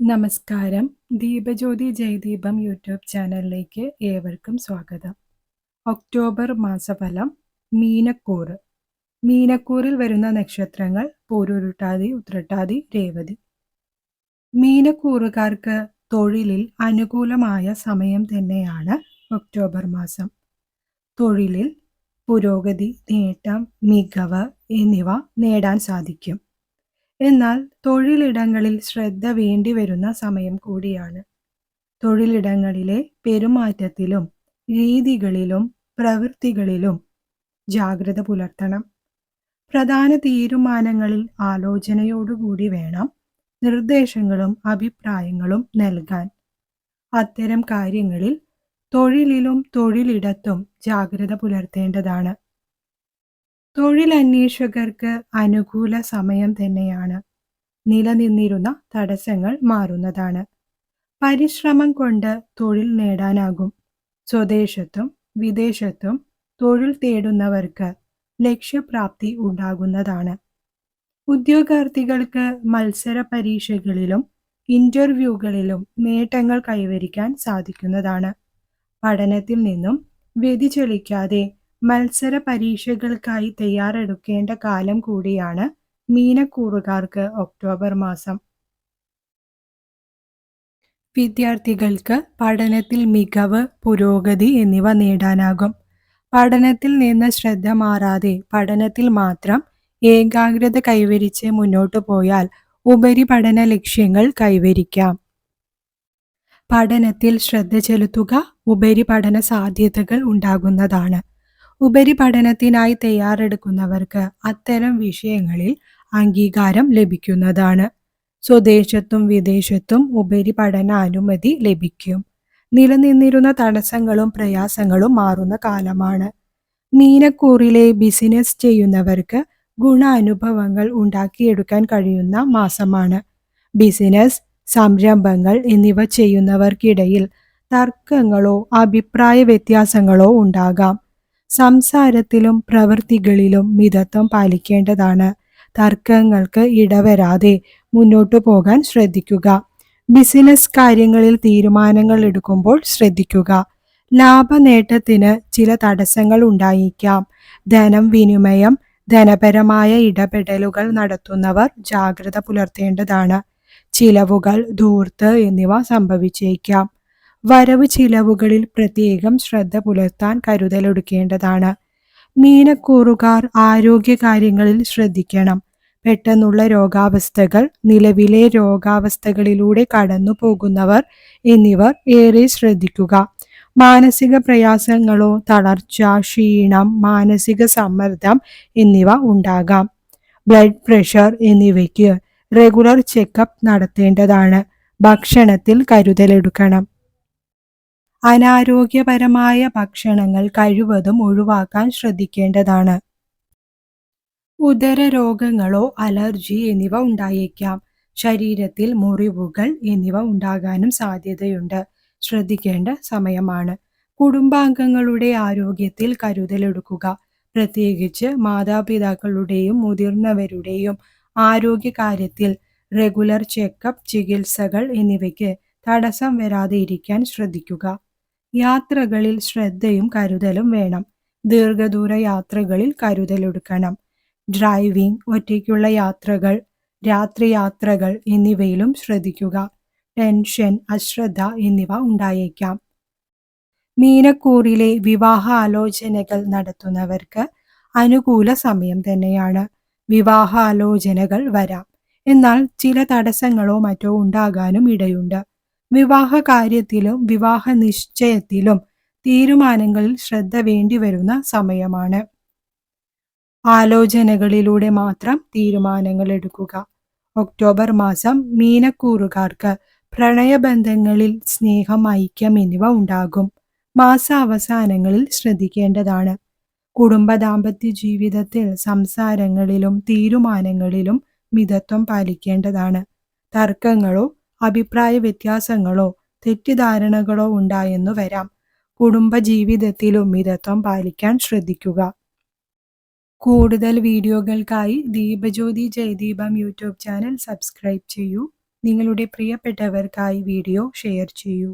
നമസ്കാരം. ദീപജ്യോതി ജയദീപം യൂട്യൂബ് ചാനലിലേക്ക് ഏവർക്കും സ്വാഗതം. ഒക്ടോബർ മാസഫലം. മീനക്കൂറ്. മീനക്കൂറിൽ വരുന്ന നക്ഷത്രങ്ങൾ പൂരുരുട്ടാതി, ഉത്രട്ടാതി, രേവതി. മീനക്കൂറുകാർക്ക് തൊഴിലിൽ അനുകൂലമായ സമയം തന്നെയാണ് ഒക്ടോബർ മാസം. തൊഴിലിൽ പുരോഗതി, നേട്ടം, മികവ് എന്നിവ നേടാൻ സാധിക്കും. എന്നാൽ തൊഴിലിടങ്ങളിൽ ശ്രദ്ധ വേണ്ടിവരുന്ന സമയം കൂടിയാണ്. തൊഴിലിടങ്ങളിലെ പെരുമാറ്റത്തിലും രീതികളിലും പ്രവൃത്തികളിലും ജാഗ്രത പുലർത്തണം. പ്രധാന തീരുമാനങ്ങളിൽ ആലോചനയോടുകൂടി വേണം നിർദ്ദേശങ്ങളും അഭിപ്രായങ്ങളും നൽകാൻ. അത്തരം കാര്യങ്ങളിൽ തൊഴിലിലും തൊഴിലിടത്തും ജാഗ്രത പുലർത്തേണ്ടതാണ്. തൊഴിലന്വേഷകർക്ക് അനുകൂല സമയം തന്നെയാണ്. നിലനിന്നിരുന്ന തടസ്സങ്ങൾ മാറുന്നതാണ്. പരിശ്രമം കൊണ്ട് തൊഴിൽ നേടാനാകും. സ്വദേശത്തും വിദേശത്തും തൊഴിൽ തേടുന്നവർക്ക് ലക്ഷ്യപ്രാപ്തി ഉണ്ടാകുന്നതാണ്. ഉദ്യോഗാർത്ഥികൾക്ക് മത്സര പരീക്ഷകളിലും ഇന്റർവ്യൂകളിലും നേട്ടങ്ങൾ കൈവരിക്കാൻ സാധിക്കുന്നതാണ്. പഠനത്തിൽ നിന്നും വ്യതിചലിക്കാതെ മത്സര പരീക്ഷകൾക്കായി തയ്യാറെടുക്കേണ്ട കാലം കൂടിയാണ് മീനക്കൂറുകാർക്ക് ഒക്ടോബർ മാസം. വിദ്യാർത്ഥികൾക്ക് പഠനത്തിൽ മികവ്, പുരോഗതി എന്നിവ നേടാനാകും. പഠനത്തിൽ നിന്ന് ശ്രദ്ധ മാറാതെ പഠനത്തിൽ മാത്രം ഏകാഗ്രത കൈവരിച്ച് മുന്നോട്ടു പോയാൽ ഉപരിപഠന ലക്ഷ്യങ്ങൾ കൈവരിക്കാം. പഠനത്തിൽ ശ്രദ്ധ ചെലുത്തുക. ഉപരിപഠന സാധ്യതകൾ ഉണ്ടാകുന്നതാണ്. ഉപരിപഠനത്തിനായി തയ്യാറെടുക്കുന്നവർക്ക് അത്തരം വിഷയങ്ങളിൽ അംഗീകാരം ലഭിക്കുന്നതാണ്. സ്വദേശത്തും വിദേശത്തും ഉപരിപഠന അനുമതി ലഭിക്കും. നിലനിന്നിരുന്ന തടസ്സങ്ങളും പ്രയാസങ്ങളും മാറുന്ന കാലമാണ്. മീനക്കൂറിലെ ബിസിനസ് ചെയ്യുന്നവർക്ക് ഗുണാനുഭവങ്ങൾ ഉണ്ടാക്കിയെടുക്കാൻ കഴിയുന്ന മാസമാണ്. ബിസിനസ്, സംരംഭങ്ങൾ എന്നിവ ചെയ്യുന്നവർക്കിടയിൽ തർക്കങ്ങളോ അഭിപ്രായ വ്യത്യാസങ്ങളോ ഉണ്ടാകാം. സംസാരത്തിലും പ്രവൃത്തികളിലും മിതത്വം പാലിക്കേണ്ടതാണ്. തർക്കങ്ങൾക്ക് ഇടവരാതെ മുന്നോട്ടു പോകാൻ ശ്രദ്ധിക്കുക. ബിസിനസ് കാര്യങ്ങളിൽ തീരുമാനങ്ങൾ എടുക്കുമ്പോൾ ശ്രദ്ധിക്കുക. ലാഭനേട്ടത്തിന് ചില തടസ്സങ്ങൾ ഉണ്ടായേക്കാം. ധനം വിനിമയം, ധനപരമായ ഇടപെടലുകൾ നടത്തുന്നവർ ജാഗ്രത പുലർത്തേണ്ടതാണ്. ചിലവുകൾ, ധൂർത്ത് എന്നിവ സംഭവിച്ചേക്കാം. വരവ് ചിലവുകളിൽ പ്രത്യേകം ശ്രദ്ധ പുലർത്താൻ കരുതലെടുക്കേണ്ടതാണ്. മീനക്കൂറുകാർ ആരോഗ്യകാര്യങ്ങളിൽ ശ്രദ്ധിക്കണം. പെട്ടെന്നുള്ള രോഗാവസ്ഥകൾ, നിലവിലെ രോഗാവസ്ഥകളിലൂടെ കടന്നു പോകുന്നവർ എന്നിവർ ഏറെ ശ്രദ്ധിക്കുക. മാനസിക പ്രയാസങ്ങളോ തളർച്ച, ക്ഷീണം, മാനസിക സമ്മർദ്ദം എന്നിവ ഉണ്ടാകാം. ബ്ലഡ് പ്രഷർ എന്നിവയ്ക്ക് റെഗുലർ ചെക്കപ്പ് നടത്തേണ്ടതാണ്. ഭക്ഷണത്തിൽ കരുതലെടുക്കണം. അനാരോഗ്യപരമായ ഭക്ഷണങ്ങൾ കഴിവതും ഒഴിവാക്കാൻ ശ്രദ്ധിക്കേണ്ടതാണ്. ഉദരരോഗങ്ങളോ അലർജി എന്നിവ ഉണ്ടായേക്കാം. ശരീരത്തിൽ മുറിവുകൾ എന്നിവ ഉണ്ടാകാനും സാധ്യതയുണ്ട്. ശ്രദ്ധിക്കേണ്ട സമയമാണ്. കുടുംബാംഗങ്ങളുടെ ആരോഗ്യത്തിൽ കരുതലെടുക്കുക. പ്രത്യേകിച്ച് മാതാപിതാക്കളുടെയും മുതിർന്നവരുടെയും ആരോഗ്യകാര്യത്തിൽ റെഗുലർ ചെക്കപ്പ്, ചികിത്സകൾ എന്നിവയ്ക്ക് തടസ്സം വരാതെ ഇരിക്കാൻ ശ്രദ്ധിക്കുക. യാത്രകളിൽ ശ്രദ്ധയും കരുതലും വേണം. ദീർഘദൂര യാത്രകളിൽ കരുതലെടുക്കണം. ഡ്രൈവിംഗ്, ഒറ്റയ്ക്കുള്ള യാത്രകൾ, രാത്രി യാത്രകൾ എന്നിവയിലും ശ്രദ്ധിക്കുക. ടെൻഷൻ, അശ്രദ്ധ എന്നിവ ഉണ്ടായേക്കാം. മീനക്കൂറിലെ വിവാഹ ആലോചനകൾ നടത്തുന്നവർക്ക് അനുകൂല സമയം തന്നെയാണ്. വിവാഹ ആലോചനകൾ വരാം. എന്നാൽ ചില തടസ്സങ്ങളോ മറ്റോ ഉണ്ടാകാനും ഇടയുണ്ട്. വിവാഹ കാര്യത്തിലും വിവാഹ നിശ്ചയത്തിലും തീരുമാനങ്ങളിൽ ശ്രദ്ധ വേണ്ടിവരുന്ന സമയമാണ്. ആലോചനകളിലൂടെ മാത്രം തീരുമാനങ്ങൾ എടുക്കുക. ഒക്ടോബർ മാസം മീനക്കൂറുകാർക്ക് പ്രണയബന്ധങ്ങളിൽ സ്നേഹം, ഐക്യം എന്നിവ ഉണ്ടാകും. മാസാവസാനങ്ങളിൽ ശ്രദ്ധിക്കേണ്ടതാണ്. കുടുംബ ദാമ്പത്യ ജീവിതത്തിൽ സംസാരങ്ങളിലും തീരുമാനങ്ങളിലും മിതത്വം പാലിക്കേണ്ടതാണ്. തർക്കങ്ങളോ അഭിപ്രായ വ്യത്യാസങ്ങളോ തെറ്റിദ്ധാരണകളോ ഉണ്ടായെന്നു വരാം. കുടുംബ ജീവിതത്തിലും മിതത്വം പാലിക്കാൻ ശ്രദ്ധിക്കുക. കൂടുതൽ വീഡിയോകൾക്കായി Deepajyothi Jayadeepam YouTube channel subscribe ചെയ്യൂ. നിങ്ങളുടെ പ്രിയപ്പെട്ടവർക്കായി വീഡിയോ ഷെയർ ചെയ്യൂ.